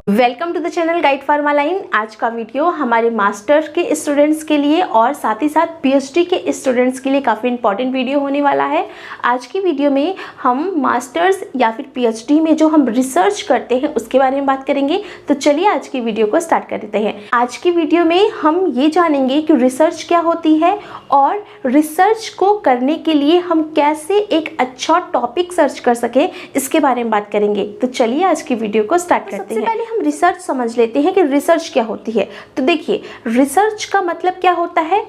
Welcome to the channel guide pharma line. आज का video हमारे मास्टर्स के स्टूडेंट्स के लिए और साथ ही साथ पीएचडी के स्टूडेंट्स के लिए काफ़ी इंपॉर्टेंट वीडियो होने वाला है। आज की वीडियो में हम मास्टर्स या फिर पीएचडी में जो हम रिसर्च करते हैं उसके बारे में बात करेंगे। तो चलिए आज की वीडियो को स्टार्ट करते हैं। आज की वीडियो में हम ये जानेंगे कि रिसर्च क्या होती है और रिसर्च को करने के लिए हम कैसे एक अच्छा टॉपिक सर्च कर सकें, इसके बारे में बात करेंगे। तो चलिए आज की वीडियो को स्टार्ट करते हैं। रिसर्च समझ लेते हैं कि रिसर्च क्या होती है। तो देखिए, रिसर्च का मतलब क्या होता है।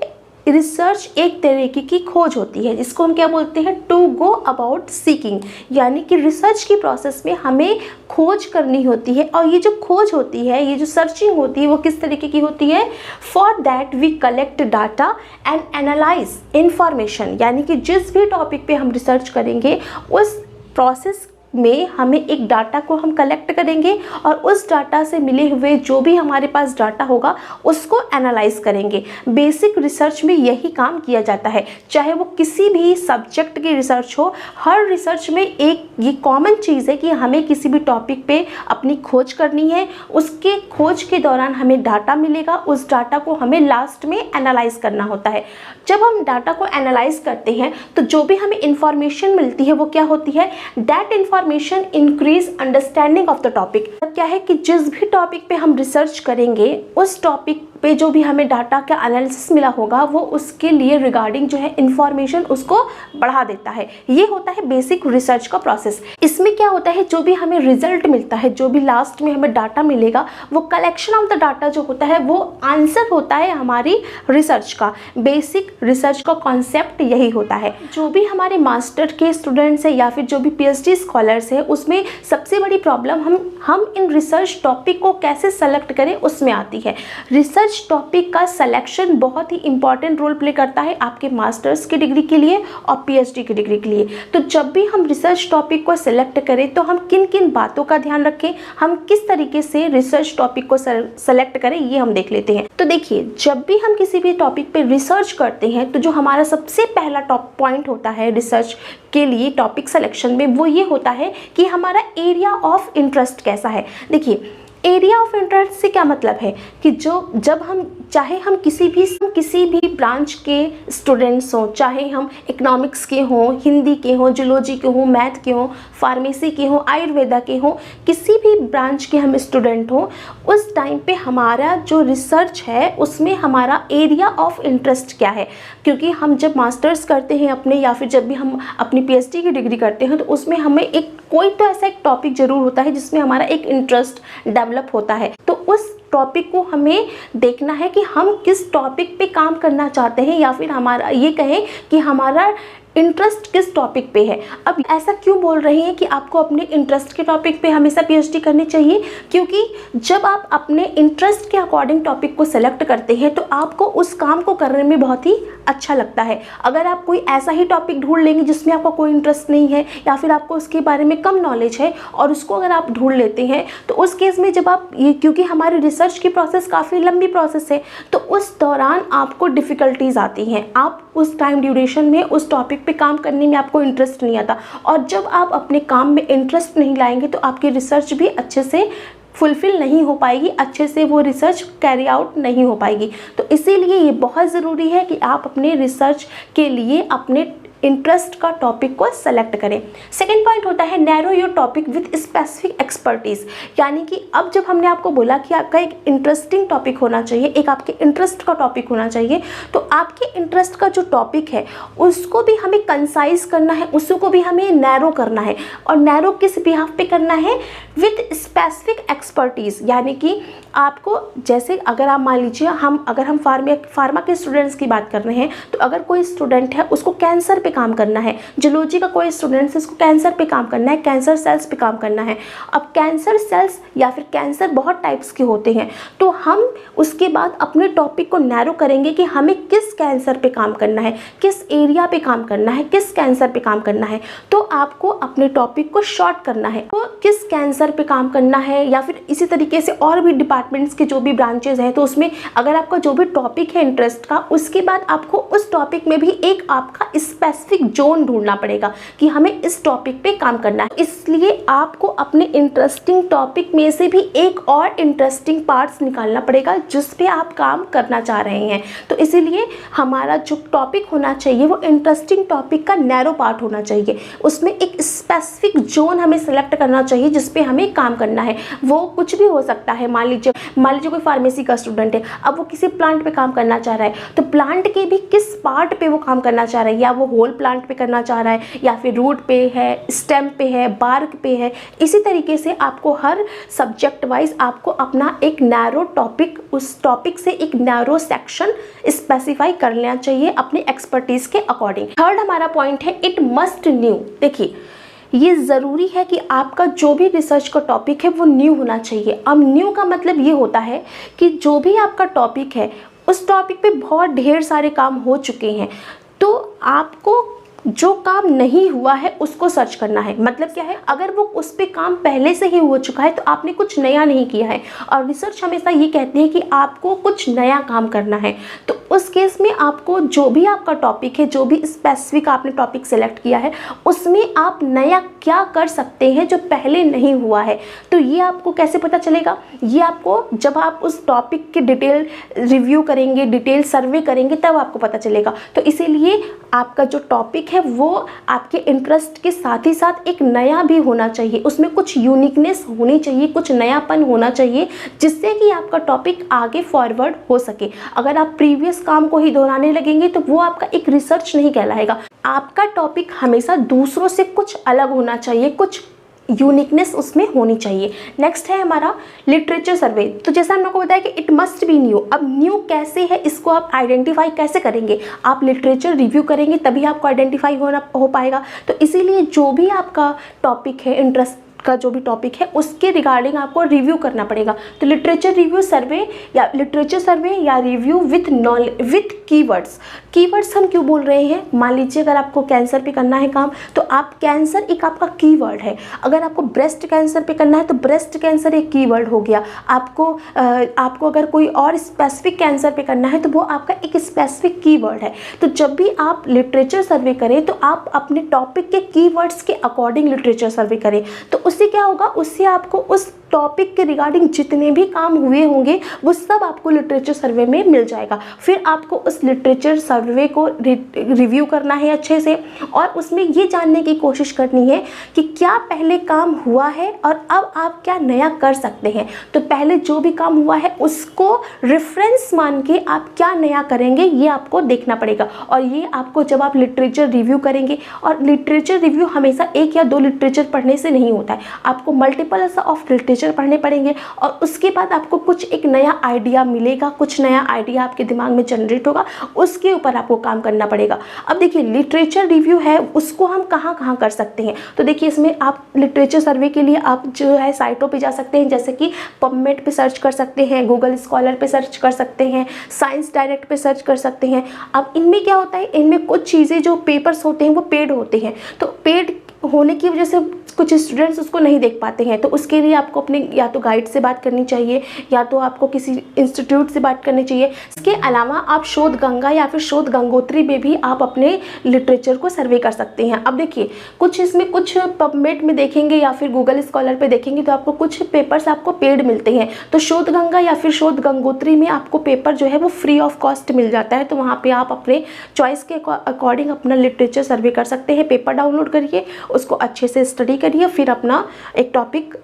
रिसर्च एक तरीके की खोज होती है जिसको हम क्या बोलते हैं, टू गो अबाउट सीकिंग। यानी कि रिसर्च की प्रोसेस में हमें खोज करनी होती है और ये जो खोज होती है, ये जो सर्चिंग होती है, वो किस तरीके की होती है। For that we collect data and analyse information. यानी कि जिस भी टॉपिक पे हम रिसर्च करेंगे उस प्रोसेस में हमें एक डाटा को हम कलेक्ट करेंगे और उस डाटा से मिले हुए जो भी हमारे पास डाटा होगा उसको एनालाइज करेंगे। बेसिक रिसर्च में यही काम किया जाता है, चाहे वो किसी भी सब्जेक्ट की रिसर्च हो। हर रिसर्च में एक ये कॉमन चीज़ है कि हमें किसी भी टॉपिक पे अपनी खोज करनी है। उसके खोज के दौरान हमें डाटा मिलेगा, उस डाटा को हमें लास्ट में एनालाइज करना होता है। जब हम डाटा को एनालाइज करते हैं तो जो भी हमें इंफॉर्मेशन मिलती है वो क्या होती है, that information increase understanding of the topic. क्या है कि जिस भी टॉपिक पे हम रिसर्च करेंगे उस टॉपिक पे जो भी हमें डाटा का एनालिसिस मिला होगा वो उसके लिए रिगार्डिंग जो है इंफॉर्मेशन उसको बढ़ा देता है। ये होता है बेसिक रिसर्च का प्रोसेस। इसमें क्या होता है, जो भी हमें रिजल्ट मिलता है, जो भी लास्ट में हमें डाटा मिलेगा, वो कलेक्शन ऑफ द डाटा जो होता है वो आंसर होता है हमारी रिसर्च का। बेसिक रिसर्च का कॉन्सेप्ट यही होता है। जो भी हमारे मास्टर के स्टूडेंट्स है या फिर जो भी पीएचडी स्कॉलर्स है, उसमें सबसे बड़ी प्रॉब्लम हम इन रिसर्च टॉपिक को कैसे सेलेक्ट करें उसमें आती है। रिसर्च टॉपिक का सिलेक्शन बहुत ही इंपॉर्टेंट रोल प्ले करता है आपके मास्टर्स की डिग्री के लिए और पीएचडी की डिग्री के लिए। तो जब भी हम रिसर्च टॉपिक को सिलेक्ट करें तो हम किन किन बातों का ध्यान रखें, हम किस तरीके से रिसर्च टॉपिक को सेलेक्ट करें, ये हम देख लेते हैं। तो देखिए, जब भी हम किसी भी टॉपिक पे रिसर्च करते हैं तो जो हमारा सबसे पहला टॉप पॉइंट होता है रिसर्च के लिए टॉपिक सिलेक्शन में, वो ये होता है कि हमारा एरिया ऑफ इंटरेस्ट कैसा है। देखिए, एरिया ऑफ इंटरेस्ट से क्या मतलब है कि जब हम चाहे हम किसी भी ब्रांच के स्टूडेंट्स हों, चाहे हम इकोनॉमिक्स के हों, हिंदी के हों, जूलॉजी के हों, मैथ के हों, फार्मेसी के हों, आयुर्वेदा के हों, किसी भी ब्रांच के हम स्टूडेंट हों, उस टाइम पे हमारा जो रिसर्च है उसमें हमारा एरिया ऑफ इंटरेस्ट क्या है। क्योंकि हम जब मास्टर्स करते हैं अपने, या फिर जब भी हम अपनी पीएचडी की डिग्री करते हैं, तो उसमें हमें कोई तो ऐसा एक टॉपिक जरूर होता है जिसमें हमारा एक इंटरेस्ट डेवलप होता है। तो उस टॉपिक को हमें देखना है कि हम किस टॉपिक पे काम करना चाहते हैं, या फिर हमारा ये कहें कि हमारा इंटरेस्ट किस टॉपिक पे है। अब ऐसा क्यों बोल रहे हैं कि आपको अपने इंटरेस्ट के टॉपिक पे हमेशा पीएचडी करनी चाहिए, क्योंकि जब आप अपने इंटरेस्ट के अकॉर्डिंग टॉपिक को सेलेक्ट करते हैं तो आपको उस काम को करने में बहुत ही अच्छा लगता है। अगर आप कोई ऐसा ही टॉपिक ढूंढ लेंगे जिसमें आपका कोई इंटरेस्ट नहीं है या फिर आपको उसके बारे में कम नॉलेज है और उसको अगर आप ढूंढ लेते हैं, तो उस केस में जब आप क्योंकि हमारी रिसर्च की प्रोसेस काफ़ी लंबी प्रोसेस है, तो उस दौरान आपको डिफ़िकल्टीज आती हैं। आप उस टाइम ड्यूरेशन में उस टॉपिक पे काम करने में आपको इंटरेस्ट नहीं आता, और जब आप अपने काम में इंटरेस्ट नहीं लाएंगे तो आपकी रिसर्च भी अच्छे से फुलफिल नहीं हो पाएगी, अच्छे से वो रिसर्च कैरी आउट नहीं हो पाएगी। तो इसीलिए ये बहुत ज़रूरी है कि आप अपने रिसर्च के लिए अपने इंटरेस्ट का टॉपिक को सेलेक्ट करें। सेकेंड पॉइंट होता है narrow your topic with specific expertise. यानी कि अब जब हमने आपको बोला कि आपका एक इंटरेस्टिंग टॉपिक होना चाहिए, एक आपके इंटरेस्ट का टॉपिक होना चाहिए, तो आपके इंटरेस्ट का जो टॉपिक है उसको भी हमें कंसाइज करना है, उसको भी हमें नैरो करना है। और नैरो किस बिहाफ पे करना है, विद स्पेसिफिक एक्सपर्टीज। यानी कि आपको, जैसे अगर आप मान लीजिए अगर हम फार्मा के स्टूडेंट्स की बात कर रहे हैं, तो अगर कोई स्टूडेंट है उसको कैंसर पे काम करना है, जूलॉजी का कोई स्टूडेंट है उसको कैंसर पे काम करना है, कैंसर सेल्स पे काम करना है। अब कैंसर सेल्स या फिर कैंसर बहुत टाइप्स के होते हैं, तो हम उसके बाद अपने टॉपिक को नैरो करेंगे कि हमें किस कैंसर पे काम करना है, किस एरिया पे काम करना है, किस कैंसर पे काम करना है। तो आपको अपने टॉपिक को शॉर्ट करना है, तो किस कैंसर पे काम करना है, या फिर इसी तरीके से और भी डिपार्टमेंट्स के जो भी ब्रांचेज हैं, तो उसमें अगर आपका जो भी टॉपिक है इंटरेस्ट का, उसके बाद आपको उस टॉपिक में भी एक आपका स्पेसिफिक जोन ढूंढना पड़ेगा कि हमें इस टॉपिक पे काम करना है। इसलिए आपको अपने इंटरेस्टिंग टॉपिक में से भी एक और इंटरेस्टिंग पार्ट्स निकालना पड़ेगा जिस पे आप काम करना चाह रहे हैं। तो इसीलिए हमारा जो टॉपिक होना चाहिए वो इंटरेस्टिंग टॉपिक का नैरो पार्ट होना चाहिए, उसमें एक स्पेसिफिक जोन हमें सेलेक्ट करना चाहिए जिस पे हमें काम करना है। वो कुछ भी हो सकता है। मान लीजिए कोई फार्मेसी का स्टूडेंट है, अब वो किसी प्लांट पे काम करना चाह रहा है, तो प्लांट के भी किस पार्ट पे वो काम करना चाह रहा है, या वो होल प्लांट पे करना चाह रहा है या फिर रूट पे है, स्टेम पे है, बार्क पे है। इसी तरीके से आपको हर सब्जेक्ट वाइज आपको अपना एक नैरो टॉपिक, उस टॉपिक से एक नैरो सेक्शन स्पेसिफाई कर लेना चाहिए अपनी एक्सपर्टीज के अकॉर्डिंग। थर्ड हमारा पॉइंट है इट मस्ट न्यू। देखिए ये ज़रूरी है कि आपका जो भी रिसर्च का टॉपिक है वो न्यू होना चाहिए। अब न्यू का मतलब ये होता है कि जो भी आपका टॉपिक है उस टॉपिक पे बहुत ढेर सारे काम हो चुके हैं, तो आपको जो काम नहीं हुआ है उसको सर्च करना है। मतलब क्या है, अगर वो उस पे काम पहले से ही हो चुका है तो आपने कुछ नया नहीं किया है। और रिसर्च हमेशा ये कहती है कि आपको कुछ नया काम करना है। तो उस केस में आपको जो भी आपका टॉपिक है, जो भी स्पेसिफिक आपने टॉपिक सेलेक्ट किया है, उसमें आप नया क्या कर सकते हैं जो पहले नहीं हुआ है। तो ये आपको कैसे पता चलेगा? ये आपको जब आप उस टॉपिक के डिटेल रिव्यू करेंगे, डिटेल सर्वे करेंगे, तब आपको पता चलेगा। तो इसीलिए आपका जो टॉपिक है वो आपके इंटरेस्ट के साथ ही साथ एक नया भी होना चाहिए, उसमें कुछ यूनिकनेस होनी चाहिए, कुछ नयापन होना चाहिए, जिससे कि आपका टॉपिक आगे फॉरवर्ड हो सके। अगर आप प्रीवियस काम को ही दोहराने लगेंगे तो वो आपका एक रिसर्च नहीं कहलाएगा। आपका टॉपिक हमेशा दूसरों से कुछ अलग होना चाहिए, कुछ यूनिकनेस उसमें होनी चाहिए। नेक्स्ट है हमारा लिटरेचर सर्वे। तो जैसा हम लोग को बताया कि इट मस्ट बी न्यू। अब न्यू कैसे है, इसको आप आइडेंटिफाई कैसे करेंगे? आप लिटरेचर रिव्यू करेंगे तभी आपको आइडेंटिफाई हो पाएगा। तो इसीलिए जो भी आपका टॉपिक है, इंटरेस्ट का जो भी टॉपिक है, उसके रिगार्डिंग आपको रिव्यू करना पड़ेगा। तो लिटरेचर रिव्यू सर्वे या लिटरेचर सर्वे या रिव्यू विथ कीवर्ड्स। कीवर्ड्स हम क्यों बोल रहे हैं? मान लीजिए अगर आपको कैंसर पे करना है काम, तो आप कैंसर एक आपका कीवर्ड है। अगर आपको ब्रेस्ट कैंसर पे करना है तो ब्रेस्ट कैंसर एक कीवर्ड हो गया। आपको अगर कोई और स्पेसिफिक कैंसर पे करना है तो वो आपका एक स्पेसिफिक कीवर्ड है। तो जब भी आप लिटरेचर सर्वे करें तो आप अपने टॉपिक के कीवर्ड्स के अकॉर्डिंग लिटरेचर सर्वे करें। तो उससे क्या होगा, उससे आपको उस टॉपिक के रिगार्डिंग जितने भी काम हुए होंगे वो सब आपको लिटरेचर सर्वे में मिल जाएगा। फिर आपको उस लिटरेचर सर्वे को रिव्यू करना है अच्छे से, और उसमें ये जानने की कोशिश करनी है कि क्या पहले काम हुआ है और अब आप क्या नया कर सकते हैं। तो पहले जो भी काम हुआ है उसको रेफरेंस मान के आप क्या नया करेंगे ये आपको देखना पड़ेगा। और ये आपको जब आप लिटरेचर रिव्यू करेंगे, और लिटरेचर रिव्यू हमेशा एक या दो लिटरेचर पढ़ने से नहीं होता है, आपको मल्टीपल्स ऑफ लिटरेचर पढ़ने पड़ेंगे, और उसके बाद आपको कुछ एक नया आइडिया मिलेगा, कुछ नया आइडिया आपके दिमाग में जनरेट होगा, उसके ऊपर आपको काम करना पड़ेगा। अब देखिए लिटरेचर रिव्यू है उसको हम कहाँ कहाँ कर सकते हैं। तो देखिए इसमें आप लिटरेचर सर्वे के लिए आप जो है साइटों पे जा सकते हैं, जैसे कि पबमेड पे सर्च कर सकते हैं, गूगल स्कॉलर पे सर्च कर सकते हैं, साइंस डायरेक्ट पे सर्च कर सकते हैं। अब इनमें क्या होता है, इनमें कुछ चीज़ें जो पेपर्स होते हैं वो पेड होते हैं, तो पेड होने की वजह से कुछ स्टूडेंट्स उसको नहीं देख पाते हैं। तो उसके लिए आपको अपने या तो गाइड से बात करनी चाहिए या तो आपको किसी इंस्टीट्यूट से बात करनी चाहिए। इसके अलावा आप शोध गंगा या फिर शोध गंगोत्री में भी आप अपने लिटरेचर को सर्वे कर सकते हैं। अब देखिए कुछ इसमें कुछ पबमेड में देखेंगे या फिर गूगल स्कॉलर पे देखेंगे तो आपको कुछ पेपर्स आपको पेड मिलते हैं। तो शोध गंगा या फिर शोध गंगोत्री में आपको पेपर जो है वो फ्री ऑफ कॉस्ट मिल जाता है। तो वहाँ पर आप अपने चॉइस के अकॉर्डिंग अपना लिटरेचर सर्वे कर सकते हैं। पेपर डाउनलोड करिए, उसको अच्छे से स्टडी करिए, फिर अपना एक टॉपिक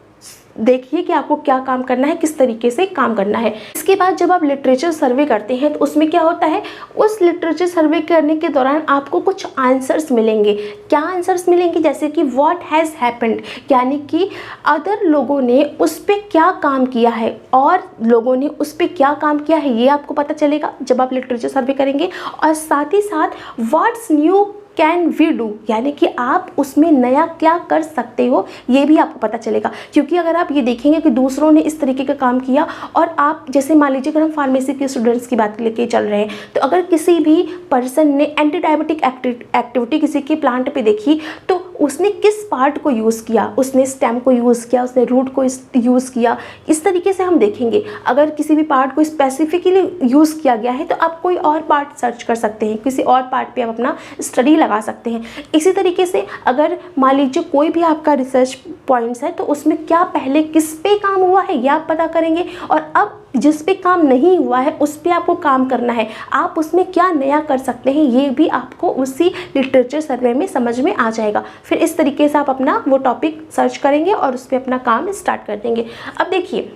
देखिए कि आपको क्या काम करना है, किस तरीके से काम करना है। इसके बाद जब आप लिटरेचर सर्वे करते हैं तो उसमें क्या होता है, उस लिटरेचर सर्वे करने के दौरान आपको कुछ आंसर्स मिलेंगे। क्या आंसर्स मिलेंगे? जैसे कि व्हाट हैज़ हैपेंड, यानी कि अदर लोगों ने उस पर क्या काम किया है और लोगों ने उस पर क्या काम किया है, ये आपको पता चलेगा जब आप लिटरेचर सर्वे करेंगे। और साथ ही साथ what's new can we do, यानी कि आप उसमें नया क्या कर सकते हो ये भी आपको पता चलेगा। क्योंकि अगर आप ये देखेंगे कि दूसरों ने इस तरीके का काम किया और आप, जैसे मान लीजिए अगर हम फार्मेसी के स्टूडेंट्स की बात लेके चल रहे हैं, तो अगर किसी भी पर्सन ने एंटी डायबिटिक एक्टिविटी किसी के प्लांट पे देखी तो उसने किस पार्ट को यूज़ किया, उसने स्टेम को यूज़ किया, उसने रूट को यूज़ किया, इस तरीके से हम देखेंगे। अगर किसी भी पार्ट को स्पेसिफिकली यूज़ किया गया है तो आप कोई और पार्ट सर्च कर सकते हैं, किसी और पार्ट पे आप अपना स्टडी लगा सकते हैं। इसी तरीके से अगर मान लीजिए कोई भी आपका रिसर्च पॉइंट्स है तो उसमें क्या पहले किस पे काम हुआ है ये आप पता करेंगे, और अब जिस पे काम नहीं हुआ है उस पे आपको काम करना है, आप उसमें क्या नया कर सकते हैं ये भी आपको उसी लिटरेचर सर्वे में समझ में आ जाएगा। फिर इस तरीके से आप अपना वो टॉपिक सर्च करेंगे और उस पर अपना काम स्टार्ट कर देंगे। अब देखिए,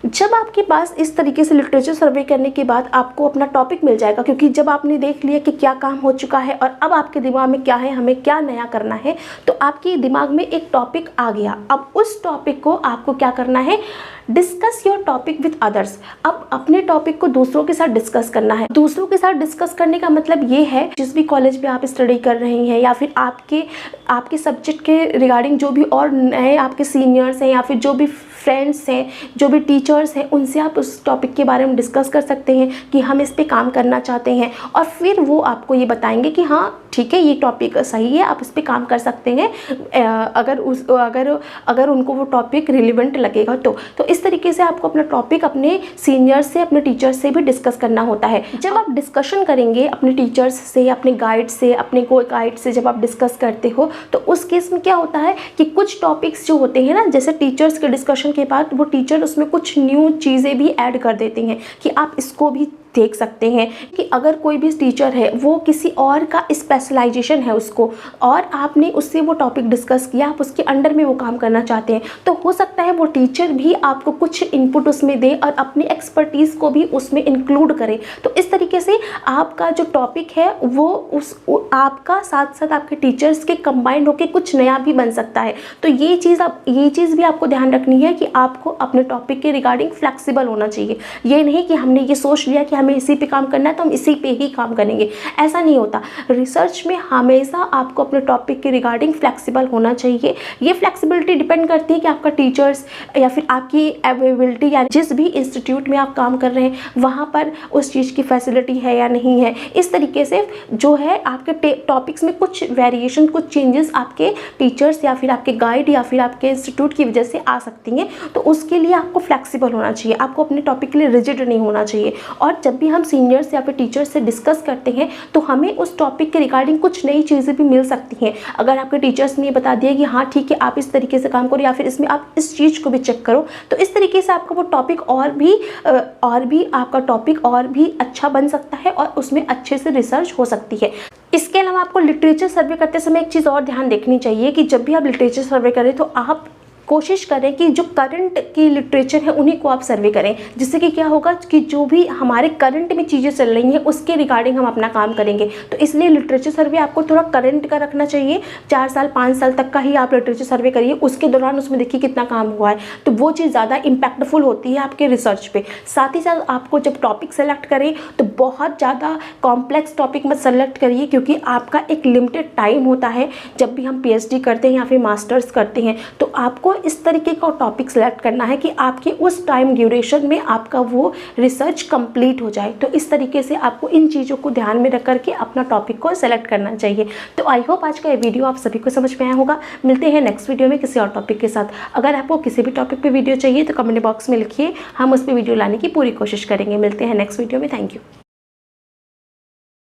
जब आपके पास इस तरीके से लिटरेचर सर्वे करने के बाद आपको अपना टॉपिक मिल जाएगा, क्योंकि जब आपने देख लिया कि क्या काम हो चुका है और अब आपके दिमाग में क्या है, हमें क्या नया करना है, तो आपके दिमाग में एक टॉपिक आ गया। अब उस टॉपिक को आपको क्या करना है, discuss your topic with others. अब अपने टॉपिक को दूसरों के साथ डिस्कस करना है। दूसरों के साथ डिस्कस करने का मतलब ये है, जिस भी कॉलेज में आप स्टडी कर रहे हैं या फिर आपके सब्जेक्ट के रिगार्डिंग जो भी और नए आपके सीनियर्स हैं या फिर जो भी फ्रेंड्स हैं, जो भी टीचर्स हैं, उनसे आप उस टॉपिक के बारे में डिस्कस कर सकते हैं कि हम इस पे काम करना चाहते हैं, और फिर वो आपको ये बताएंगे कि हाँ ठीक है ये टॉपिक सही है, आप इस पे काम कर सकते हैं, अगर उनको वो टॉपिक रिलेवेंट लगेगा तो इस तरीके से आपको अपना टॉपिक अपने सीनियर से, अपने टीचर्स से भी डिस्कस करना होता है। जब आप डिस्कशन करेंगे अपने टीचर्स से, अपने गाइड से, अपने को गाइड से जब आप डिस्कस करते हो तो उस केस में क्या होता है कि कुछ टॉपिक्स जो होते हैं ना, जैसे टीचर्स के डिस्कशन के बाद वो टीचर उसमें कुछ न्यू चीज़ें भी ऐड कर देते हैं कि आप इसको भी देख सकते हैं कि अगर कोई भी टीचर है वो किसी और का स्पेशलाइजेशन है उसको, और आपने उससे वो टॉपिक डिस्कस किया, आप उसके अंडर में वो काम करना चाहते हैं, तो हो सकता है वो टीचर भी आपको कुछ इनपुट उसमें दे और अपनी एक्सपर्टीज़ को भी उसमें इंक्लूड करे। तो इस तरीके से आपका जो टॉपिक है वो आपका साथ साथ आपके टीचर्स के कंबाइंड होकर कुछ नया भी बन सकता है। तो ये चीज़ भी आपको ध्यान रखनी है कि आपको अपने टॉपिक के रिगार्डिंग फ्लेक्सिबल होना चाहिए। ये नहीं कि हमने ये सोच लिया कि हमें इसी पे काम करना है तो हम इसी पे ही काम करेंगे, ऐसा नहीं होता। रिसर्च में हमेशा आपको अपने टॉपिक के रिगार्डिंग फ्लेक्सिबल होना चाहिए। ये फ्लेक्सिबिलिटी डिपेंड करती है कि आपका टीचर्स या फिर आपकी अवेलेबिलिटी, या जिस भी इंस्टीट्यूट में आप काम कर रहे हैं वहाँ पर उस चीज़ की फैसिलिटी है या नहीं है। इस तरीके से जो है आपके टॉपिक्स में कुछ वेरिएशन, कुछ चेंजेस आपके टीचर्स या फिर आपके गाइड या फिर आपके इंस्टीट्यूट की वजह से आ सकती हैं। तो उसके लिए आपको फ्लेक्सिबल होना चाहिए, आपको अपने टॉपिक के लिए रिजिड नहीं होना चाहिए। और जब भी हम सीनियर्स या फिर टीचर्स से डिस्कस करते हैं तो हमें उस टॉपिक के रिगार्डिंग कुछ नई चीज़ें भी मिल सकती हैं। अगर आपके टीचर्स ने बता दिया कि हाँ ठीक है आप इस तरीके से काम करो या फिर इसमें आप इस चीज़ को भी चेक करो, तो इस तरीके से आपका वो टॉपिक और भी आपका टॉपिक और भी अच्छा बन सकता है और उसमें अच्छे से रिसर्च हो सकती है। इसके अलावा आपको लिटरेचर सर्वे करते समय एक चीज़ और ध्यान देखनी चाहिए कि जब भी आप लिटरेचर सर्वे करें तो आप कोशिश करें कि जो करंट की लिटरेचर है उन्हीं को आप सर्वे करें, जिससे कि क्या होगा कि जो भी हमारे करंट में चीज़ें चल रही हैं उसके रिगार्डिंग हम अपना काम करेंगे। तो इसलिए लिटरेचर सर्वे आपको थोड़ा करंट का रखना चाहिए। 4 साल 5 साल तक का ही आप लिटरेचर सर्वे करिए, उसके दौरान उसमें देखिए कितना काम हुआ है, तो वो चीज़ ज़्यादा इम्पैक्टफुल होती है आपके रिसर्च पे। साथ ही साथ आपको जब टॉपिक सेलेक्ट करें तो बहुत ज़्यादा कॉम्प्लेक्स टॉपिक मत सेलेक्ट करिए, क्योंकि आपका एक लिमिटेड टाइम होता है। जब भी हम PhD करते हैं या फिर मास्टर्स करते हैं तो आपको इस तरीके का टॉपिक सेलेक्ट करना है कि आपके उस टाइम ड्यूरेशन में आपका वो रिसर्च कंप्लीट हो जाए। तो इस तरीके से आपको इन चीज़ों को ध्यान में रख करके अपना टॉपिक को सेलेक्ट करना चाहिए। तो आई होप आज का ये वीडियो आप सभी को समझ में आया होगा। मिलते हैं नेक्स्ट वीडियो में किसी और टॉपिक के साथ। अगर आपको किसी भी टॉपिक पे वीडियो चाहिए तो कमेंट बॉक्स में लिखिए, हम उस पर वीडियो लाने की पूरी कोशिश करेंगे। मिलते हैं नेक्स्ट वीडियो में। Thank you.